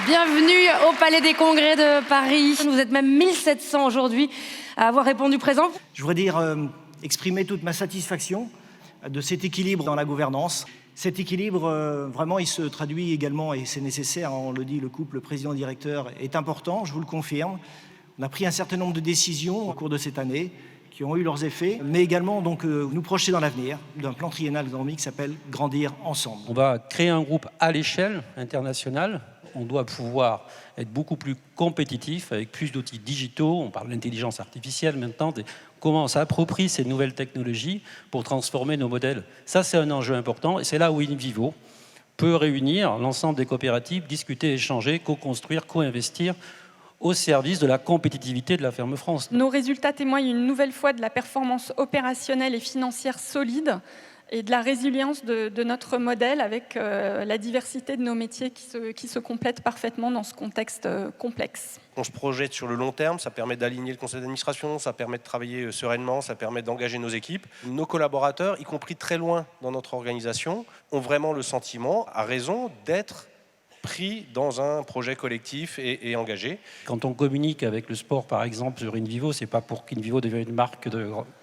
Bienvenue au Palais des Congrès de Paris. Vous êtes même 1700 aujourd'hui à avoir répondu présent. Je voudrais exprimer toute ma satisfaction de cet équilibre dans la gouvernance. Cet équilibre, vraiment, il se traduit également, et c'est nécessaire, on le dit, le couple président-directeur est important, je vous le confirme. On a pris un certain nombre de décisions au cours de cette année qui ont eu leurs effets, mais également donc, nous projeter dans l'avenir d'un plan triennal économique qui s'appelle « Grandir ensemble ». On va créer un groupe à l'échelle internationale. On doit pouvoir être beaucoup plus compétitif avec plus d'outils digitaux. On parle d'intelligence artificielle maintenant, de comment on s'approprie ces nouvelles technologies pour transformer nos modèles. Ça, c'est un enjeu important et c'est là où InVivo peut réunir l'ensemble des coopératives, discuter, échanger, co-construire, co-investir au service de la compétitivité de la ferme France. Nos résultats témoignent une nouvelle fois de la performance opérationnelle et financière solide et de la résilience de notre modèle avec la diversité de nos métiers qui se complètent parfaitement dans ce contexte complexe. On se projette sur le long terme, ça permet d'aligner le conseil d'administration, ça permet de travailler sereinement, ça permet d'engager nos équipes. Nos collaborateurs, y compris très loin dans notre organisation, ont vraiment le sentiment, à raison, d'être pris dans un projet collectif et engagé. Quand on communique avec le sport, par exemple, sur InVivo, c'est pas pour qu'InVivo devienne une marque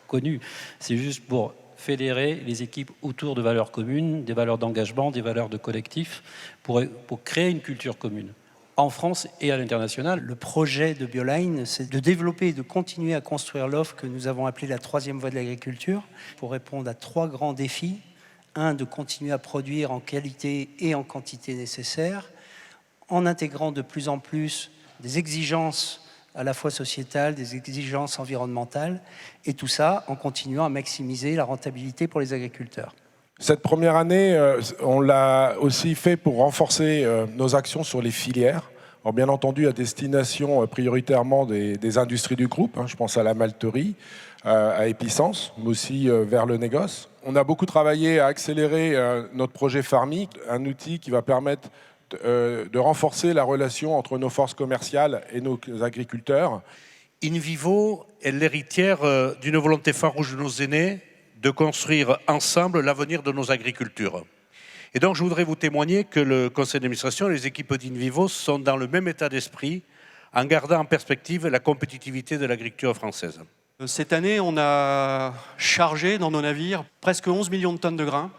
connue, c'est juste pour fédérer les équipes autour de valeurs communes, des valeurs d'engagement, des valeurs de collectif, pour créer une culture commune, en France et à l'international. Le projet de Bioline, c'est de développer et de continuer à construire l'offre que nous avons appelée la troisième voie de l'agriculture, pour répondre à 3 grands défis. Un, de continuer à produire en qualité et en quantité nécessaire, en intégrant de plus en plus des exigences à la fois sociétales, des exigences environnementales, et tout ça en continuant à maximiser la rentabilité pour les agriculteurs. Cette première année, on l'a aussi fait pour renforcer nos actions sur les filières. Alors, bien entendu, à destination prioritairement des industries du groupe. Je pense à la malterie, à Epicence, mais aussi vers le négoce. On a beaucoup travaillé à accélérer notre projet Farmi, un outil qui va permettre de renforcer la relation entre nos forces commerciales et nos agriculteurs. InVivo est l'héritière d'une volonté farouche de nos aînés de construire ensemble l'avenir de nos agricultures. Et donc je voudrais vous témoigner que le conseil d'administration et les équipes d'InVivo sont dans le même état d'esprit en gardant en perspective la compétitivité de l'agriculture française. Cette année, on a chargé dans nos navires presque 11 millions de tonnes de grains.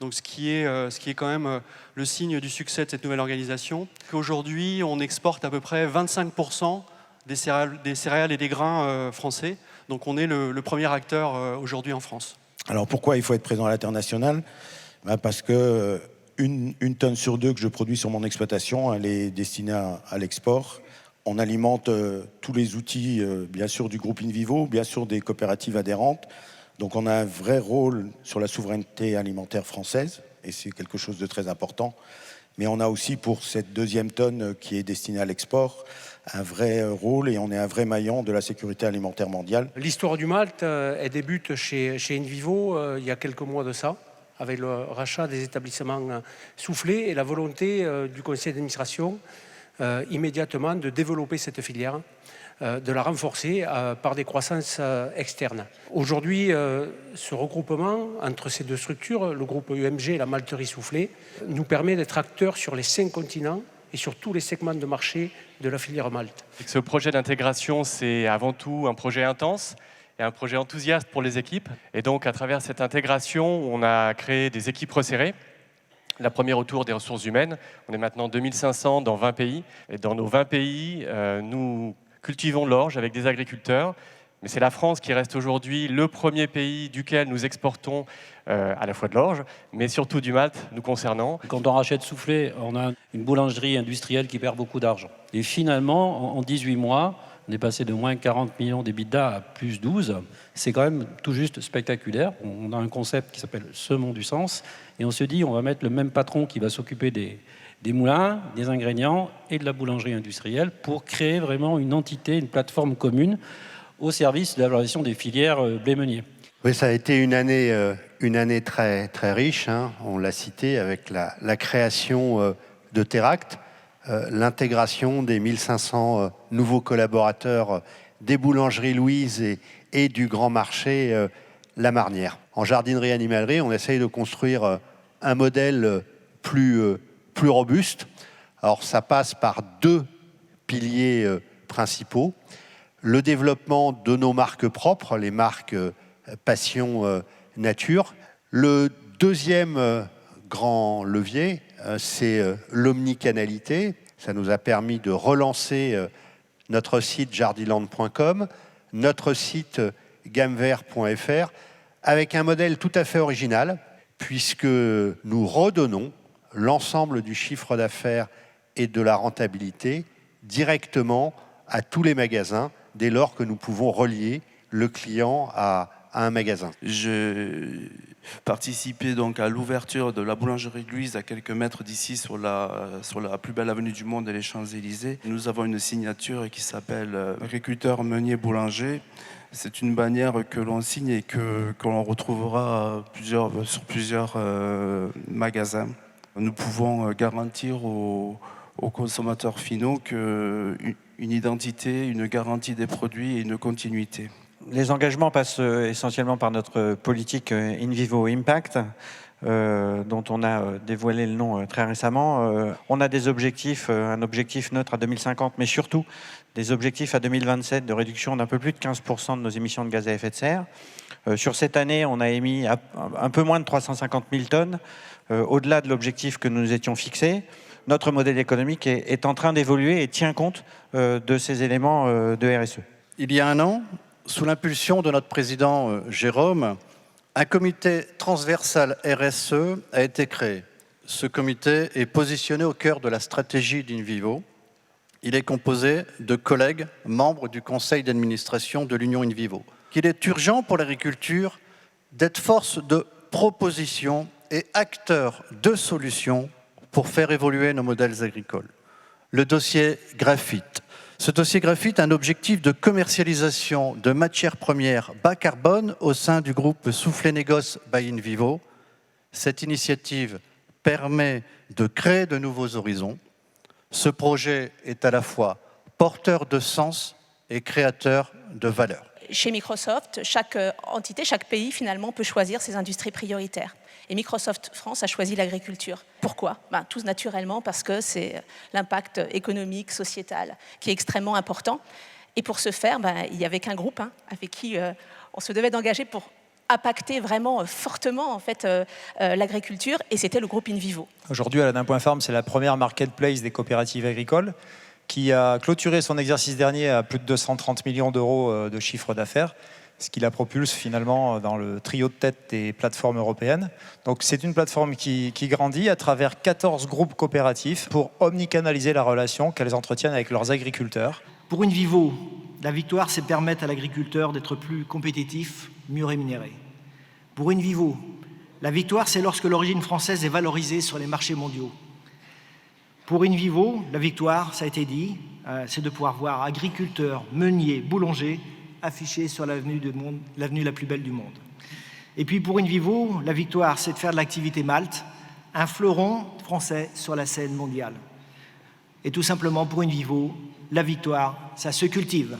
Donc ce qui est quand même le signe du succès de cette nouvelle organisation. Aujourd'hui, on exporte à peu près 25% des céréales et des grains français. Donc on est le premier acteur aujourd'hui en France. Alors pourquoi il faut être présent à l'international ? Parce que une tonne sur 2 que je produis sur mon exploitation, elle est destinée à l'export. On alimente tous les outils, bien sûr, du groupe InVivo, bien sûr des coopératives adhérentes. Donc on a un vrai rôle sur la souveraineté alimentaire française, et c'est quelque chose de très important. Mais on a aussi, pour cette 2e tonne qui est destinée à l'export, un vrai rôle, et on est un vrai maillon de la sécurité alimentaire mondiale. L'histoire du malt, elle débute chez InVivo il y a quelques mois de ça, avec le rachat des établissements soufflés et la volonté du conseil d'administration immédiatement de développer cette filière, de la renforcer par des croissances externes. Aujourd'hui, ce regroupement entre ces 2 structures, le groupe UMG et la malterie soufflée, nous permet d'être acteurs sur les 5 continents et sur tous les segments de marché de la filière malt. Ce projet d'intégration, c'est avant tout un projet intense et un projet enthousiaste pour les équipes. Et donc, à travers cette intégration, on a créé des équipes resserrées. La première autour des ressources humaines. On est maintenant 2500 dans 20 pays. Et dans nos 20 pays, nous cultivons l'orge avec des agriculteurs. Mais c'est la France qui reste aujourd'hui le premier pays duquel nous exportons à la fois de l'orge, mais surtout du malt nous concernant. Quand on rachète Soufflé, on a une boulangerie industrielle qui perd beaucoup d'argent. Et finalement, en 18 mois, on est passé de moins 40 millions d'EBITDA à plus 12. C'est quand même tout juste spectaculaire. On a un concept qui s'appelle Semons du sens. Et on se dit, on va mettre le même patron qui va s'occuper des moulins, des ingrédients et de la boulangerie industrielle pour créer vraiment une entité, une plateforme commune au service de la valorisation des filières blé-meunier. Oui, ça a été une année très, très riche. On l'a cité avec la création de Teract, l'intégration des 1500 nouveaux collaborateurs des boulangeries Louise et du grand marché La Marnière. En jardinerie animalerie, on essaye de construire un modèle plus robuste, Alors ça passe par deux piliers principaux. Le développement de nos marques propres, les marques Passion Nature. Le deuxième grand levier, c'est l'omnicanalité. Ça nous a permis de relancer notre site jardiland.com, notre site gamevert.fr, avec un modèle tout à fait original, puisque nous redonnons l'ensemble du chiffre d'affaires et de la rentabilité directement à tous les magasins, dès lors que nous pouvons relier le client à un magasin. J'ai participé donc à l'ouverture de la boulangerie Louise à quelques mètres d'ici sur la plus belle avenue du monde et les Champs-Élysées. Nous avons une signature qui s'appelle agriculteur meunier boulanger. C'est une bannière que l'on signe et que l'on retrouvera sur plusieurs magasins. Nous pouvons garantir aux consommateurs finaux une identité, une garantie des produits et une continuité. Les engagements passent essentiellement par notre politique In Vivo Impact, dont on a dévoilé le nom très récemment. On a des objectifs, un objectif neutre à 2050, mais surtout des objectifs à 2027 de réduction d'un peu plus de 15% de nos émissions de gaz à effet de serre. Sur cette année, on a émis un peu moins de 350 000 tonnes, au-delà de l'objectif que nous nous étions fixés. Notre modèle économique est en train d'évoluer et tient compte de ces éléments de RSE. Il y a un an, sous l'impulsion de notre président Jérôme, un comité transversal RSE a été créé. Ce comité est positionné au cœur de la stratégie d'InVivo. Il est composé de collègues membres du conseil d'administration de l'Union InVivo. Il est urgent pour l'agriculture d'être force de proposition et acteur de solutions pour faire évoluer nos modèles agricoles. Le dossier graphite. Ce dossier graphite a un objectif de commercialisation de matières premières bas carbone au sein du groupe Soufflet Négoce by InVivo. Cette initiative permet de créer de nouveaux horizons. Ce projet est à la fois porteur de sens et créateur de valeur. Chez Microsoft, chaque entité, chaque pays finalement peut choisir ses industries prioritaires. Et Microsoft France a choisi l'agriculture. Pourquoi ? Tout naturellement parce que c'est l'impact économique, sociétal qui est extrêmement important. Et pour ce faire, il n'y avait qu'un groupe avec qui on se devait d'engager pour impacter vraiment fortement en fait, l'agriculture, et c'était le groupe InVivo. Aujourd'hui, Aladin.farm, c'est la première marketplace des coopératives agricoles qui a clôturé son exercice dernier à plus de 230 millions d'euros de chiffre d'affaires, ce qui la propulse finalement dans le trio de tête des plateformes européennes. Donc c'est une plateforme qui grandit à travers 14 groupes coopératifs pour omnicanaliser la relation qu'elles entretiennent avec leurs agriculteurs. Pour InVivo, la victoire, c'est permettre à l'agriculteur d'être plus compétitif, mieux rémunéré. Pour InVivo, la victoire, c'est lorsque l'origine française est valorisée sur les marchés mondiaux. Pour InVivo, la victoire, ça a été dit, c'est de pouvoir voir agriculteurs, meuniers, boulangers affichés sur l'avenue la plus belle du monde. Et puis pour InVivo, la victoire, c'est de faire de l'activité Malte, un fleuron français sur la scène mondiale. Et tout simplement, pour InVivo, la victoire, ça se cultive.